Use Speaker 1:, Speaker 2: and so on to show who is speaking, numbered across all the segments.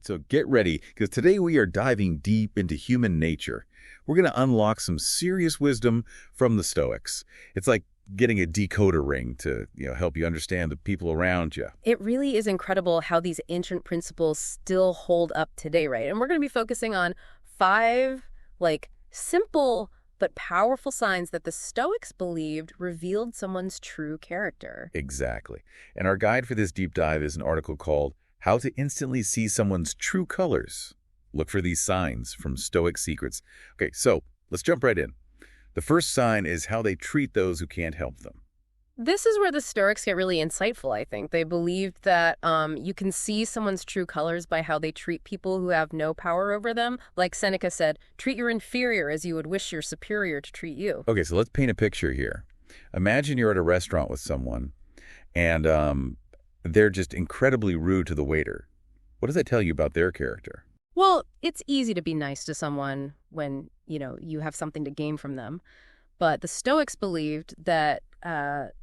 Speaker 1: right, so get ready, because today we are diving deep into human nature. We're going to unlock some serious wisdom from the Stoics. It's like getting a decoder ring to, help you understand the people around you.
Speaker 2: It really is incredible how these ancient principles still hold up today, right? And we're going to be focusing on 5, simple but powerful signs that the Stoics believed revealed someone's true character.
Speaker 1: Exactly. And our guide for this deep dive is an article called How to Instantly See Someone's True Colors. Look for these signs from Stoic Secrets. Okay, so let's jump right in. The first sign is how they treat those who can't help them.
Speaker 2: This is where the Stoics get really insightful, I think. They believed that you can see someone's true colors by how they treat people who have no power over them. Like Seneca said, treat your inferior as you would wish your superior to treat you.
Speaker 1: Okay, so let's paint a picture here. Imagine you're at a restaurant with someone, and they're just incredibly rude to the waiter. What does that tell you about their character?
Speaker 2: Well, it's easy to be nice to someone when, you have something to gain from them. But the Stoics believed that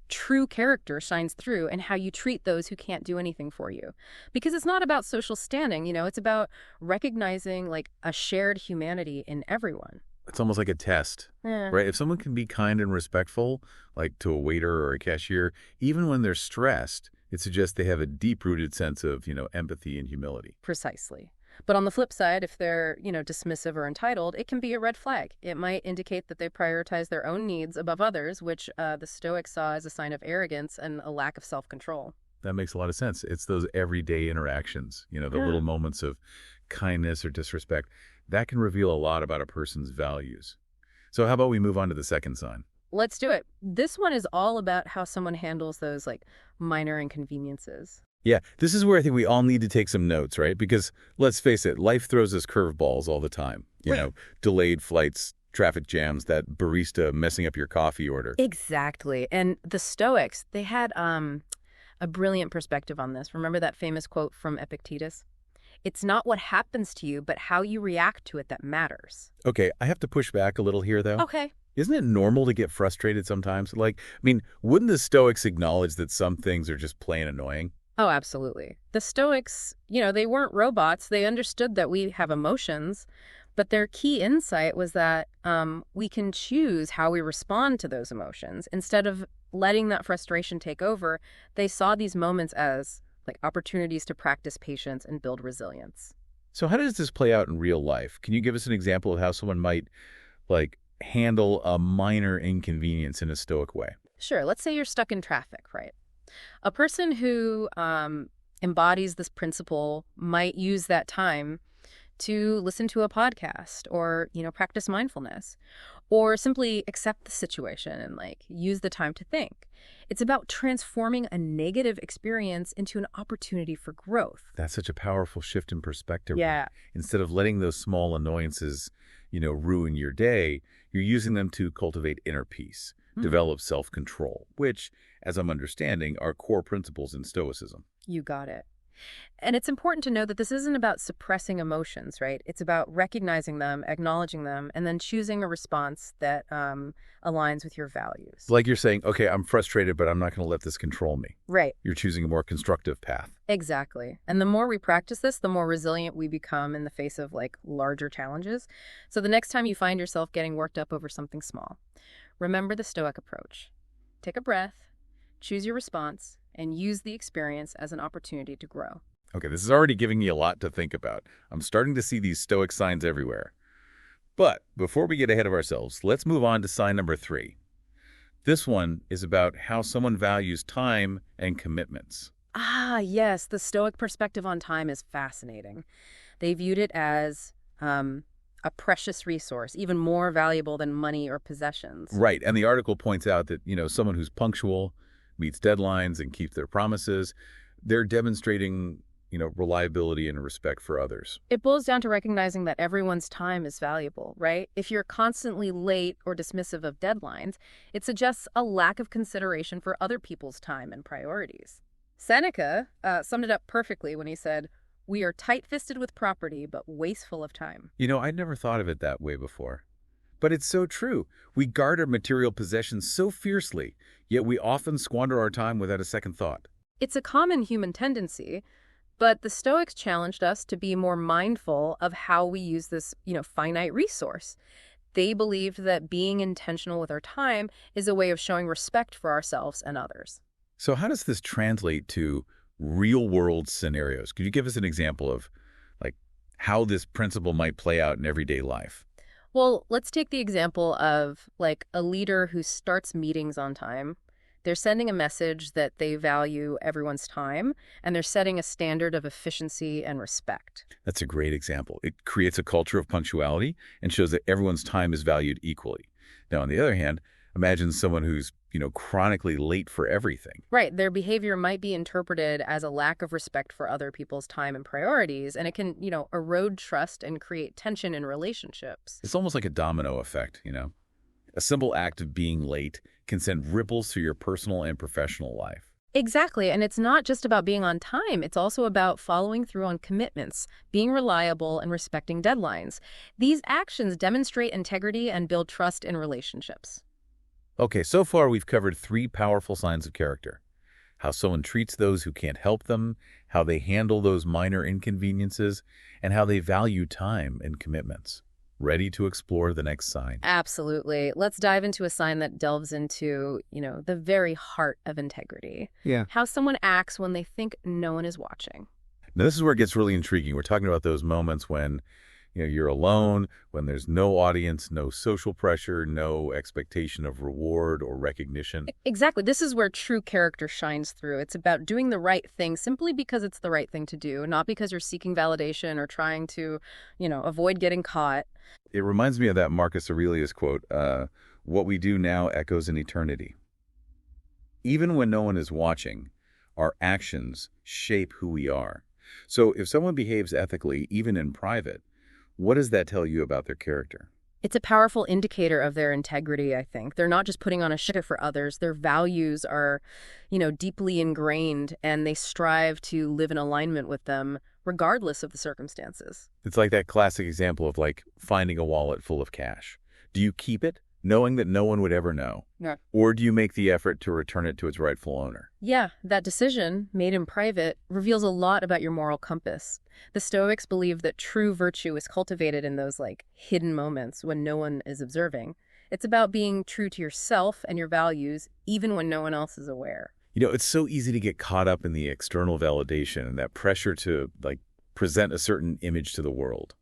Speaker 2: true character shines through in how you treat those who can't do anything for you. Because it's not about social standing, it's about recognizing a shared humanity in everyone.
Speaker 1: It's almost like a test, right? If someone can be kind and respectful, like to a waiter or a cashier, even when they're stressed, it suggests they have a deep-rooted sense of, empathy and humility.
Speaker 2: Precisely. But on the flip side, if they're, dismissive or entitled, it can be a red flag. It might indicate that they prioritize their own needs above others, which the Stoics saw as a sign of arrogance and a lack of self-control.
Speaker 1: That makes a lot of sense. It's those everyday interactions, the little moments of kindness or disrespect. That can reveal a lot about a person's values. So how about we move on to the second sign?
Speaker 2: Let's do it. This one is all about how someone handles those, minor inconveniences.
Speaker 1: Yeah, this is where I think we all need to take some notes, right? Because let's face it, life throws us curveballs all the time. Delayed flights, traffic jams, that barista messing up your coffee order.
Speaker 2: Exactly. And the Stoics, they had a brilliant perspective on this. Remember that famous quote from Epictetus? It's not what happens to you, but how you react to it that matters.
Speaker 1: Okay, I have to push back a little here, though.
Speaker 2: Okay.
Speaker 1: Isn't it normal to get frustrated sometimes? Wouldn't the Stoics acknowledge that some things are just plain annoying?
Speaker 2: Oh, absolutely. The Stoics, they weren't robots. They understood that we have emotions, but their key insight was that we can choose how we respond to those emotions. Instead of letting that frustration take over, they saw these moments as opportunities to practice patience and build resilience.
Speaker 1: So how does this play out in real life? Can you give us an example of how someone might, handle a minor inconvenience in a Stoic way?
Speaker 2: Sure. Let's say you're stuck in traffic, right? A person who embodies this principle might use that time to listen to a podcast or, practice mindfulness or simply accept the situation and use the time to think. It's about transforming a negative experience into an opportunity for growth.
Speaker 1: That's such a powerful shift in perspective.
Speaker 2: Yeah.
Speaker 1: Instead of letting those small annoyances, ruin your day, you're using them to cultivate inner peace. Develop self-control, which, as I'm understanding, are core principles in Stoicism.
Speaker 2: You got it. And it's important to know that this isn't about suppressing emotions, right? It's about recognizing them, acknowledging them, and then choosing a response that aligns with your values.
Speaker 1: Like you're saying, okay, I'm frustrated, but I'm not going to let this control me.
Speaker 2: Right.
Speaker 1: You're choosing a more constructive path.
Speaker 2: Exactly. And the more we practice this, the more resilient we become in the face of larger challenges. So the next time you find yourself getting worked up over something small, remember the Stoic approach. Take a breath, choose your response, and use the experience as an opportunity to grow.
Speaker 1: Okay, this is already giving me a lot to think about. I'm starting to see these Stoic signs everywhere. But before we get ahead of ourselves, let's move on to sign number 3. This one is about how someone values time and commitments.
Speaker 2: Ah, yes, the Stoic perspective on time is fascinating. They viewed it as a precious resource, even more valuable than money or possessions.
Speaker 1: Right, and the article points out that, someone who's punctual, meets deadlines, and keeps their promises, they're demonstrating, reliability and respect for others.
Speaker 2: It boils down to recognizing that everyone's time is valuable, right? If you're constantly late or dismissive of deadlines, it suggests a lack of consideration for other people's time and priorities. Seneca summed it up perfectly when he said, "We are tight-fisted with property, but wasteful of time."
Speaker 1: I'd never thought of it that way before. But it's so true. We guard our material possessions so fiercely, yet we often squander our time without a second thought.
Speaker 2: It's a common human tendency, But the Stoics challenged us to be more mindful of how we use this, finite resource. They believed that being intentional with our time is a way of showing respect for ourselves and others.
Speaker 1: So how does this translate to real-world scenarios? Could you give us an example of like how this principle might play out in everyday life?
Speaker 2: Well, let's take the example of like a leader who starts meetings on time. They're sending a message that they value everyone's time, and they're setting a standard of efficiency and respect.
Speaker 1: That's a great example. It creates a culture of punctuality and shows that everyone's time is valued equally. Now, on the other hand, imagine someone who's, chronically late for everything.
Speaker 2: Right. Their behavior might be interpreted as a lack of respect for other people's time and priorities, and it can, erode trust and create tension in relationships.
Speaker 1: It's almost like a domino effect, A simple act of being late can send ripples through your personal and professional life.
Speaker 2: Exactly. And it's not just about being on time. It's also about following through on commitments, being reliable, and respecting deadlines. These actions demonstrate integrity and build trust in relationships.
Speaker 1: Okay, so far we've covered 3 powerful signs of character. How someone treats those who can't help them, how they handle those minor inconveniences, and how they value time and commitments. Ready to explore the next sign?
Speaker 2: Absolutely. Let's dive into a sign that delves into, the very heart of integrity.
Speaker 1: Yeah.
Speaker 2: How someone acts when they think no one is watching.
Speaker 1: Now, this is where it gets really intriguing. We're talking about those moments when, you're alone, when there's no audience, no social pressure, no expectation of reward or recognition.
Speaker 2: Exactly. This is where true character shines through. It's about doing the right thing simply because it's the right thing to do, not because you're seeking validation or trying to, avoid getting caught.
Speaker 1: It reminds me of that Marcus Aurelius quote, what we do now echoes in eternity. Even when no one is watching, our actions shape who we are. So if someone behaves ethically, even in private, what does that tell you about their character?
Speaker 2: It's a powerful indicator of their integrity, I think. They're not just putting on a show for others. Their values are, deeply ingrained, and they strive to live in alignment with them regardless of the circumstances.
Speaker 1: It's like that classic example of like finding a wallet full of cash. Do you keep it knowing that no one would ever know?
Speaker 2: Yeah.
Speaker 1: Or do you make the effort to return it to its rightful owner?
Speaker 2: Yeah, that decision, made in private, reveals a lot about your moral compass. The Stoics believe that true virtue is cultivated in those hidden moments when no one is observing. It's about being true to yourself and your values, even when no one else is aware.
Speaker 1: It's so easy to get caught up in the external validation and that pressure to present a certain image to the world.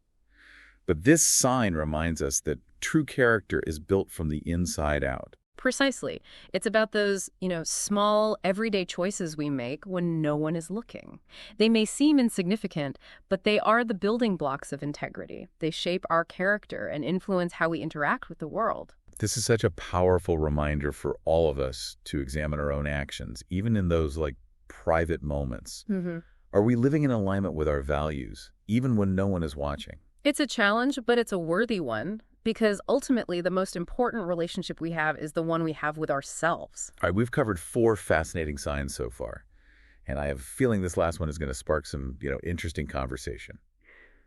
Speaker 1: But this sign reminds us that true character is built from the inside out.
Speaker 2: Precisely. It's about those, small, everyday choices we make when no one is looking. They may seem insignificant, but they are the building blocks of integrity. They shape our character and influence how we interact with the world.
Speaker 1: This is such a powerful reminder for all of us to examine our own actions, even in those private moments.
Speaker 2: Mm-hmm.
Speaker 1: Are we living in alignment with our values, even when no one is watching?
Speaker 2: It's a challenge, but it's a worthy one, because ultimately the most important relationship we have is the one we have with ourselves.
Speaker 1: All right, we've covered 4 fascinating signs so far, and I have a feeling this last one is going to spark some, interesting conversation.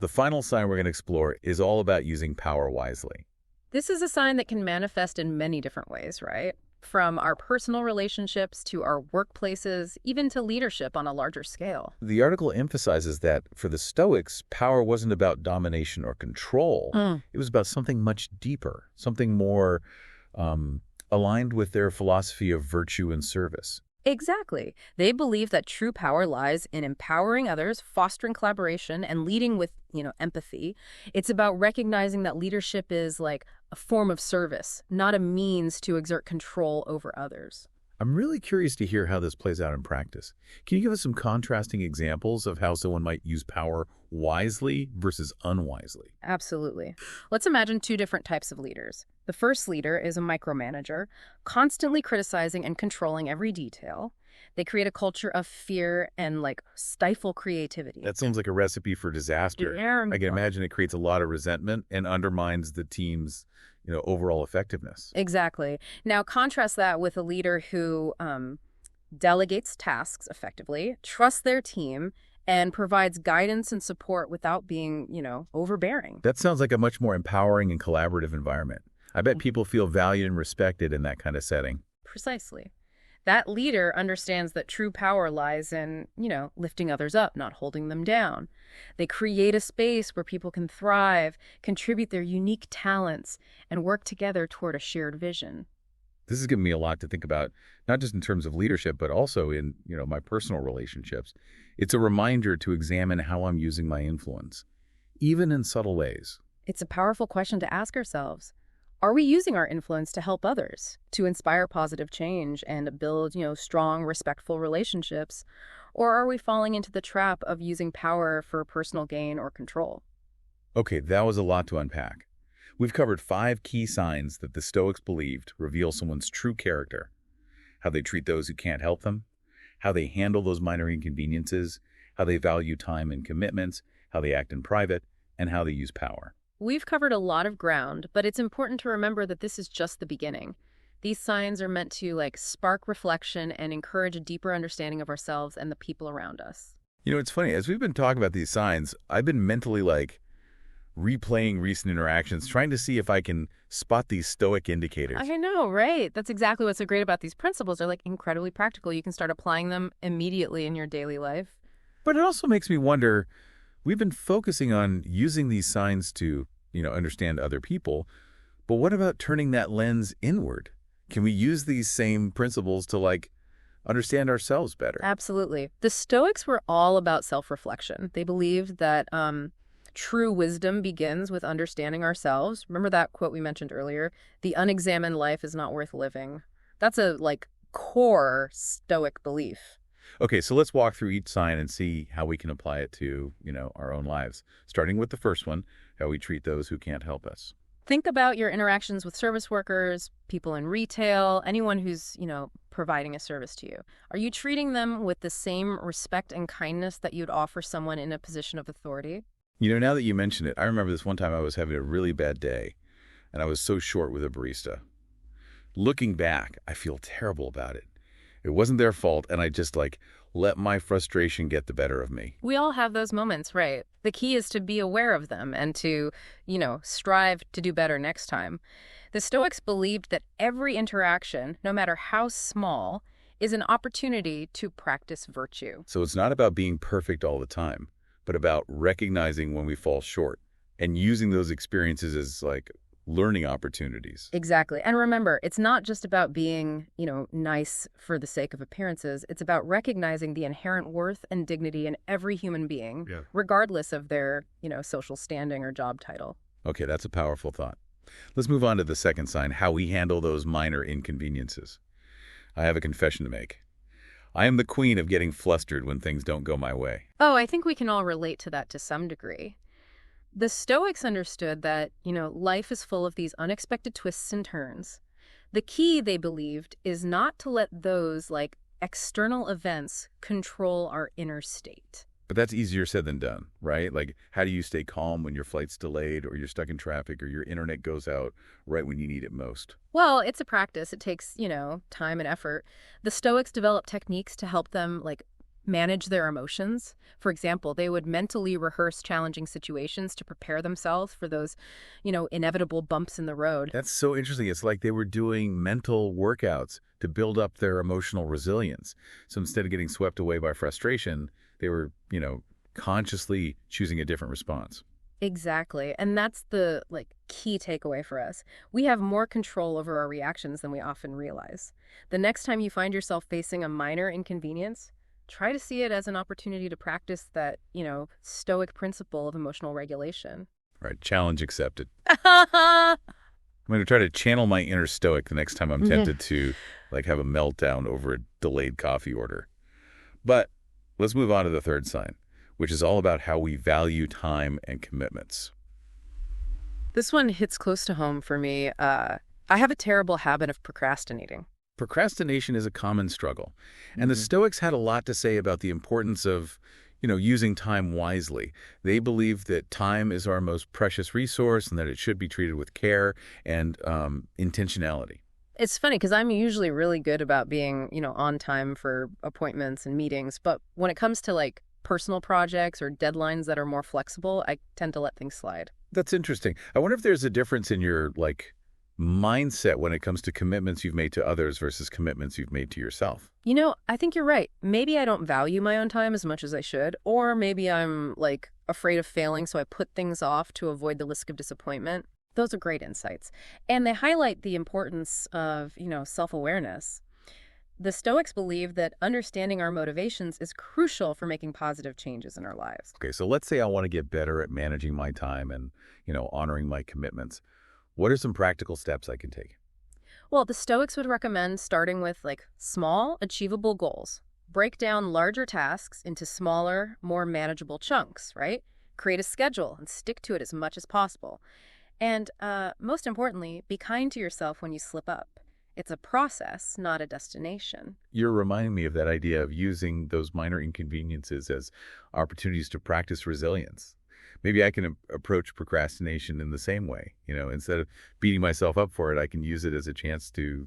Speaker 1: The final sign we're going to explore is all about using power wisely.
Speaker 2: This is a sign that can manifest in many different ways, right? From our personal relationships to our workplaces, even to leadership on a larger scale.
Speaker 1: The article emphasizes that for the Stoics, power wasn't about domination or control. It was about something much deeper, something more aligned with their philosophy of virtue and service.
Speaker 2: Exactly. They believe that true power lies in empowering others, fostering collaboration, and leading with, empathy. It's about recognizing that leadership is like a form of service, not a means to exert control over others.
Speaker 1: I'm really curious to hear how this plays out in practice. Can you give us some contrasting examples of how someone might use power wisely versus unwisely?
Speaker 2: Absolutely. Let's imagine 2 different types of leaders. The first leader is a micromanager, constantly criticizing and controlling every detail. They create a culture of fear and stifle creativity.
Speaker 1: That sounds like a recipe for disaster.
Speaker 2: Yeah.
Speaker 1: I can imagine it creates a lot of resentment and undermines the team's overall effectiveness.
Speaker 2: Exactly. Now contrast that with a leader who delegates tasks effectively, trusts their team, and provides guidance and support without being, overbearing.
Speaker 1: That sounds like a much more empowering and collaborative environment. I bet people feel valued and respected in that kind of setting.
Speaker 2: Precisely. That leader understands that true power lies in, lifting others up, not holding them down. They create a space where people can thrive, contribute their unique talents, and work together toward a shared vision.
Speaker 1: This has given me a lot to think about, not just in terms of leadership, but also in, my personal relationships. It's a reminder to examine how I'm using my influence, even in subtle ways.
Speaker 2: It's a powerful question to ask ourselves. Are we using our influence to help others, to inspire positive change and build, strong, respectful relationships? Or are we falling into the trap of using power for personal gain or control?
Speaker 1: Okay, that was a lot to unpack. We've covered 5 key signs that the Stoics believed reveal someone's true character: how they treat those who can't help them, how they handle those minor inconveniences, how they value time and commitments, how they act in private, and how they use power.
Speaker 2: We've covered a lot of ground, but it's important to remember that this is just the beginning. These signs are meant to spark reflection and encourage a deeper understanding of ourselves and the people around us.
Speaker 1: It's funny, as we've been talking about these signs, I've been mentally replaying recent interactions, trying to see if I can spot these Stoic indicators.
Speaker 2: I know, right? That's exactly what's so great about these principles. They're incredibly practical. You can start applying them immediately in your daily life.
Speaker 1: But it also makes me wonder, we've been focusing on using these signs to, understand other people, but what about turning that lens inward? Can we use these same principles to, understand ourselves better?
Speaker 2: Absolutely. The Stoics were all about self-reflection. They believed that true wisdom begins with understanding ourselves. Remember that quote we mentioned earlier? The unexamined life is not worth living. That's a, core Stoic belief.
Speaker 1: Okay, so let's walk through each sign and see how we can apply it to, our own lives. Starting with the first one, how we treat those who can't help us.
Speaker 2: Think about your interactions with service workers, people in retail, anyone who's, providing a service to you. Are you treating them with the same respect and kindness that you'd offer someone in a position of authority?
Speaker 1: Now that you mention it, I remember this one time I was having a really bad day, and I was so short with a barista. Looking back, I feel terrible about it. It wasn't their fault, and I just, let my frustration get the better of me.
Speaker 2: We all have those moments, right? The key is to be aware of them and to, strive to do better next time. The Stoics believed that every interaction, no matter how small, is an opportunity to practice virtue.
Speaker 1: So it's not about being perfect all the time, but about recognizing when we fall short and using those experiences as, learning opportunities.
Speaker 2: Exactly. And remember, it's not just about being, nice for the sake of appearances. It's about recognizing the inherent worth and dignity in every human being, regardless of their, social standing or job title.
Speaker 1: Okay, that's a powerful thought. Let's move on to the second sign, how we handle those minor inconveniences. I have a confession to make. I am the queen of getting flustered when things don't go my way.
Speaker 2: Oh, I think we can all relate to that to some degree. The Stoics understood that, life is full of these unexpected twists and turns. The key, they believed, is not to let those, external events control our inner state.
Speaker 1: But that's easier said than done, right? How do you stay calm when your flight's delayed or you're stuck in traffic or your internet goes out right when you need it most?
Speaker 2: Well, it's a practice. It takes, time and effort. The Stoics developed techniques to help them, manage their emotions. For example, they would mentally rehearse challenging situations to prepare themselves for those, inevitable bumps in the road.
Speaker 1: That's so interesting. It's like they were doing mental workouts to build up their emotional resilience. So instead of getting swept away by frustration, they were, consciously choosing a different response.
Speaker 2: Exactly. And that's the, key takeaway for us. We have more control over our reactions than we often realize. The next time you find yourself facing a minor inconvenience, try to see it as an opportunity to practice that, Stoic principle of emotional regulation.
Speaker 1: All right, challenge accepted. I'm going to try to channel my inner Stoic the next time I'm tempted to, have a meltdown over a delayed coffee order. But let's move on to the third sign, which is all about how we value time and commitments.
Speaker 2: This one hits close to home for me. I have a terrible habit of procrastinating.
Speaker 1: Procrastination is a common struggle, and the Stoics had a lot to say about the importance of, using time wisely. They believed that time is our most precious resource and that it should be treated with care and intentionality.
Speaker 2: It's funny because I'm usually really good about being, on time for appointments and meetings, but when it comes to personal projects or deadlines that are more flexible, I tend to let things slide.
Speaker 1: That's interesting. I wonder if there's a difference in your mindset when it comes to commitments you've made to others versus commitments you've made to yourself?
Speaker 2: I think you're right. Maybe I don't value my own time as much as I should, or maybe I'm like afraid of failing, so I put things off to avoid the risk of disappointment. Those are great insights. And they highlight the importance of, self-awareness. The Stoics believe that understanding our motivations is crucial for making positive changes in our lives.
Speaker 1: Okay, so let's say I want to get better at managing my time and, honoring my commitments. What are some practical steps I can take?
Speaker 2: Well, the Stoics would recommend starting with small, achievable goals. Break down larger tasks into smaller, more manageable chunks, right? Create a schedule and stick to it as much as possible. And most importantly, be kind to yourself when you slip up. It's a process, not a destination.
Speaker 1: You're reminding me of that idea of using those minor inconveniences as opportunities to practice resilience. Maybe I can approach procrastination in the same way. Instead of beating myself up for it, I can use it as a chance to,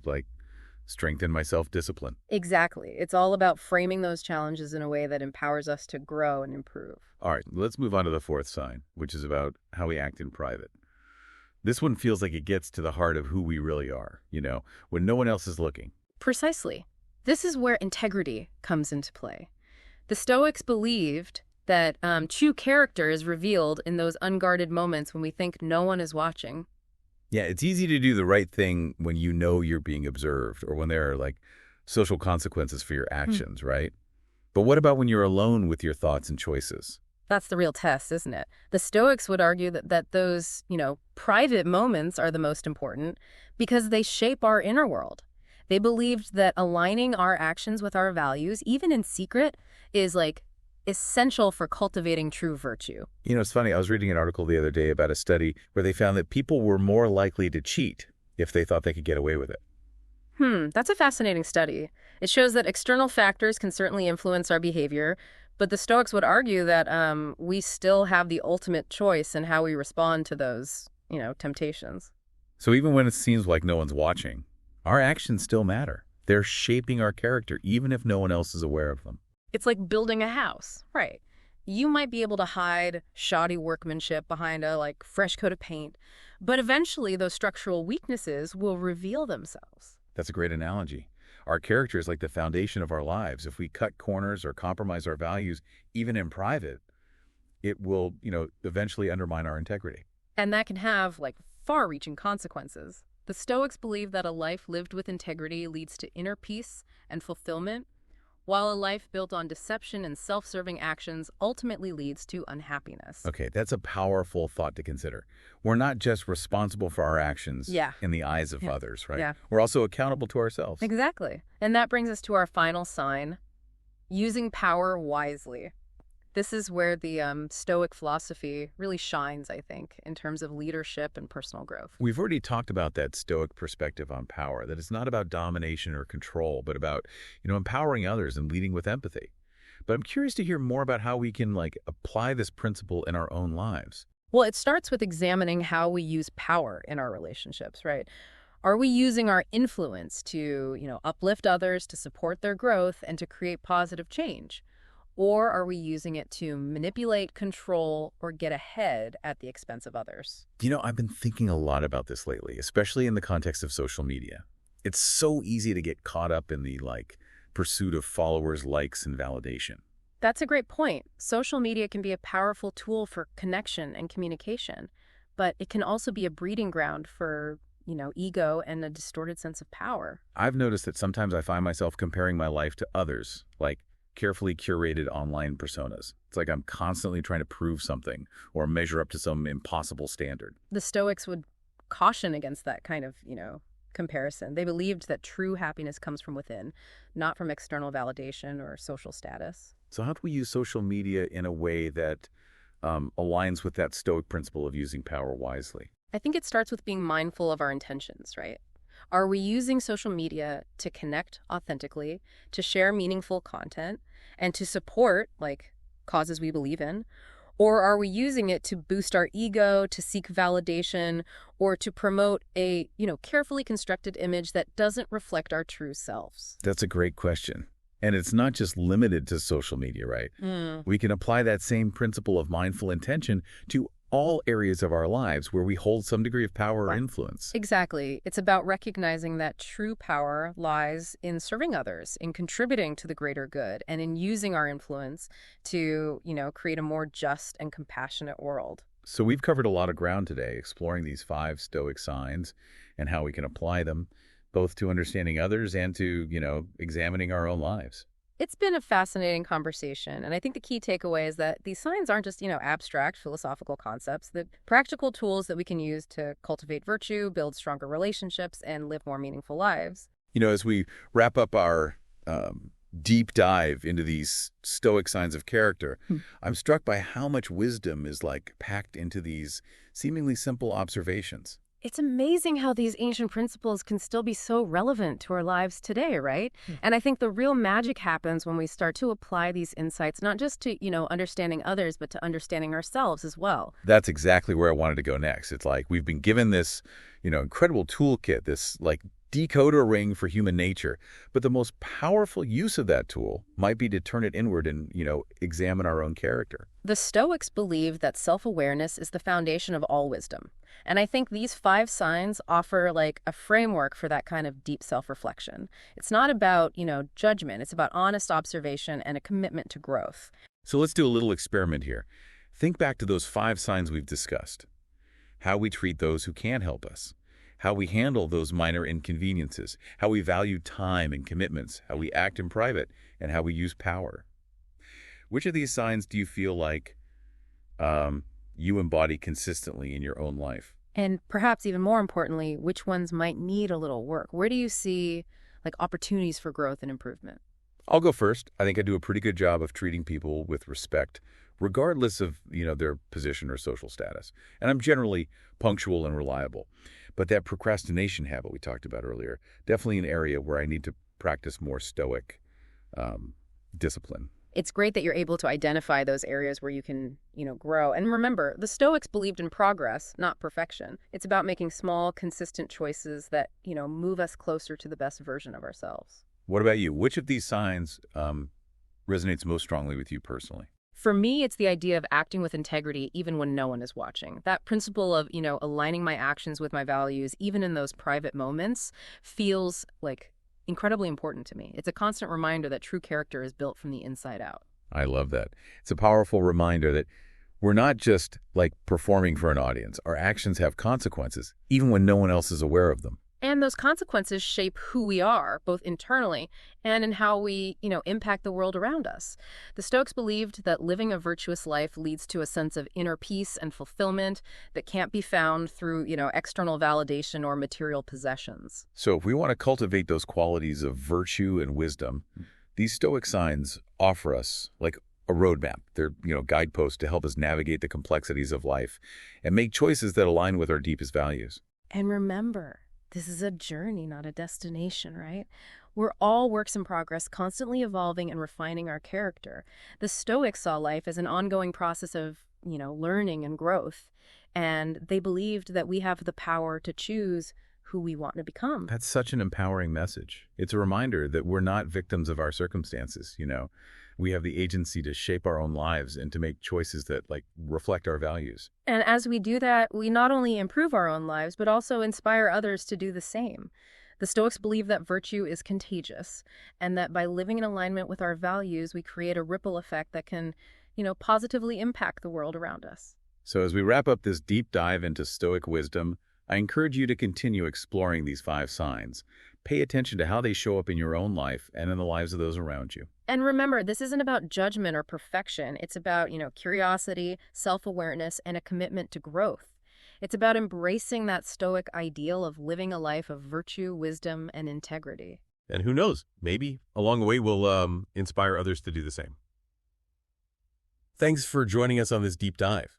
Speaker 1: strengthen my self-discipline.
Speaker 2: Exactly. It's all about framing those challenges in a way that empowers us to grow and improve.
Speaker 1: All right, let's move on to the fourth sign, which is about how we act in private. This one feels like it gets to the heart of who we really are, when no one else is looking.
Speaker 2: Precisely. This is where integrity comes into play. The Stoics believed that true character is revealed in those unguarded moments when we think no one is watching.
Speaker 1: Yeah, it's easy to do the right thing when you know you're being observed or when there are, social consequences for your actions, right? But what about when you're alone with your thoughts and choices?
Speaker 2: That's the real test, isn't it? The Stoics would argue that those, private moments are the most important because they shape our inner world. They believed that aligning our actions with our values, even in secret, is essential for cultivating true virtue.
Speaker 1: It's funny. I was reading an article the other day about a study where they found that people were more likely to cheat if they thought they could get away with it.
Speaker 2: That's a fascinating study. It shows that external factors can certainly influence our behavior, but the Stoics would argue that we still have the ultimate choice in how we respond to those, temptations.
Speaker 1: So even when it seems like no one's watching, our actions still matter. They're shaping our character, even if no one else is aware of them.
Speaker 2: It's like building a house, right? You might be able to hide shoddy workmanship behind a fresh coat of paint, but eventually those structural weaknesses will reveal themselves.
Speaker 1: That's a great analogy. Our character is like the foundation of our lives. If we cut corners or compromise our values, even in private, it will, eventually undermine our integrity.
Speaker 2: And that can have far-reaching consequences. The Stoics believe that a life lived with integrity leads to inner peace and fulfillment, while a life built on deception and self-serving actions ultimately leads to unhappiness.
Speaker 1: Okay, that's a powerful thought to consider. We're not just responsible for our actions in the eyes of others, right?
Speaker 2: Yeah.
Speaker 1: We're also accountable to ourselves.
Speaker 2: Exactly. And that brings us to our final sign, using power wisely. This is where the Stoic philosophy really shines, I think, in terms of leadership and personal growth.
Speaker 1: We've already talked about that Stoic perspective on power, that it's not about domination or control, but about, empowering others and leading with empathy. But I'm curious to hear more about how we can, apply this principle in our own lives.
Speaker 2: Well, it starts with examining how we use power in our relationships, right? Are we using our influence to, uplift others, to support their growth, and to create positive change? Or are we using it to manipulate, control, or get ahead at the expense of others?
Speaker 1: I've been thinking a lot about this lately, especially in the context of social media. It's so easy to get caught up in the, pursuit of followers, likes, and validation.
Speaker 2: That's a great point. Social media can be a powerful tool for connection and communication, but it can also be a breeding ground for, ego and a distorted sense of power.
Speaker 1: I've noticed that sometimes I find myself comparing my life to others, carefully curated online personas. It's like I'm constantly trying to prove something or measure up to some impossible standard.
Speaker 2: The Stoics would caution against that kind of, comparison. They believed that true happiness comes from within, not from external validation or social status.
Speaker 1: So how do we use social media in a way that aligns with that Stoic principle of using power wisely?
Speaker 2: I think it starts with being mindful of our intentions, right? Are we using social media to connect authentically, to share meaningful content, and to support, causes we believe in? Or are we using it to boost our ego, to seek validation, or to promote a, carefully constructed image that doesn't reflect our true selves?
Speaker 1: That's a great question. And it's not just limited to social media, right? We can apply that same principle of mindful intention to all areas of our lives where we hold some degree of power or
Speaker 2: Right.
Speaker 1: influence.
Speaker 2: Exactly. It's about recognizing that true power lies in serving others, in contributing to the greater good, and in using our influence to, create a more just and compassionate world.
Speaker 1: So we've covered a lot of ground today, exploring these 5 Stoic signs and how we can apply them, both to understanding others and to, examining our own lives.
Speaker 2: It's been a fascinating conversation, and I think the key takeaway is that these signs aren't just, abstract philosophical concepts, the practical tools that we can use to cultivate virtue, build stronger relationships, and live more meaningful lives.
Speaker 1: As we wrap up our deep dive into these Stoic signs of character, I'm struck by how much wisdom is packed into these seemingly simple observations.
Speaker 2: It's amazing how these ancient principles can still be so relevant to our lives today, right? And I think the real magic happens when we start to apply these insights, not just to, understanding others, but to understanding ourselves as well.
Speaker 1: That's exactly where I wanted to go next. It's like we've been given this, incredible toolkit, this decoder ring for human nature. But the most powerful use of that tool might be to turn it inward and, examine our own character.
Speaker 2: The Stoics believed that self-awareness is the foundation of all wisdom. And I think these 5 signs offer a framework for that kind of deep self-reflection. It's not about, judgment. It's about honest observation and a commitment to growth.
Speaker 1: So let's do a little experiment here. Think back to those 5 signs we've discussed. How we treat those who can't help us. How we handle those minor inconveniences. How we value time and commitments. How we act in private. And how we use power. Which of these signs do you feel like you embody consistently in your own life?
Speaker 2: And perhaps even more importantly, which ones might need a little work? Where do you see opportunities for growth and improvement?
Speaker 1: I'll go first. I think I do a pretty good job of treating people with respect, regardless of, their position or social status. And I'm generally punctual and reliable. But that procrastination habit we talked about earlier, definitely an area where I need to practice more Stoic discipline.
Speaker 2: It's great that you're able to identify those areas where you can, grow. And remember, the Stoics believed in progress, not perfection. It's about making small, consistent choices that, move us closer to the best version of ourselves.
Speaker 1: What about you? Which of these signs resonates most strongly with you personally?
Speaker 2: For me, it's the idea of acting with integrity even when no one is watching. That principle of, aligning my actions with my values, even in those private moments, feels incredibly important to me. It's a constant reminder that true character is built from the inside out.
Speaker 1: I love that. It's a powerful reminder that we're not just performing for an audience. Our actions have consequences, even when no one else is aware of them.
Speaker 2: And those consequences shape who we are, both internally and in how we, impact the world around us. The Stoics believed that living a virtuous life leads to a sense of inner peace and fulfillment that can't be found through, external validation or material possessions.
Speaker 1: So if we want to cultivate those qualities of virtue and wisdom, these Stoic signs offer us a roadmap. They're, guideposts to help us navigate the complexities of life and make choices that align with our deepest values.
Speaker 2: And remember, this is a journey, not a destination, right? We're all works in progress, constantly evolving and refining our character. The Stoics saw life as an ongoing process of, learning and growth. And they believed that we have the power to choose who we want to become.
Speaker 1: That's such an empowering message. It's a reminder that we're not victims of our circumstances, We have the agency to shape our own lives and to make choices that reflect our values.
Speaker 2: And as we do that, we not only improve our own lives, but also inspire others to do the same. The Stoics believe that virtue is contagious and that by living in alignment with our values, we create a ripple effect that can, positively impact the world around us.
Speaker 1: So as we wrap up this deep dive into Stoic wisdom, I encourage you to continue exploring these 5 signs. Pay attention to how they show up in your own life and in the lives of those around you.
Speaker 2: And remember, this isn't about judgment or perfection. It's about, curiosity, self-awareness, and a commitment to growth. It's about embracing that Stoic ideal of living a life of virtue, wisdom, and integrity.
Speaker 3: And who knows, maybe along the way we'll inspire others to do the same. Thanks for joining us on this deep dive.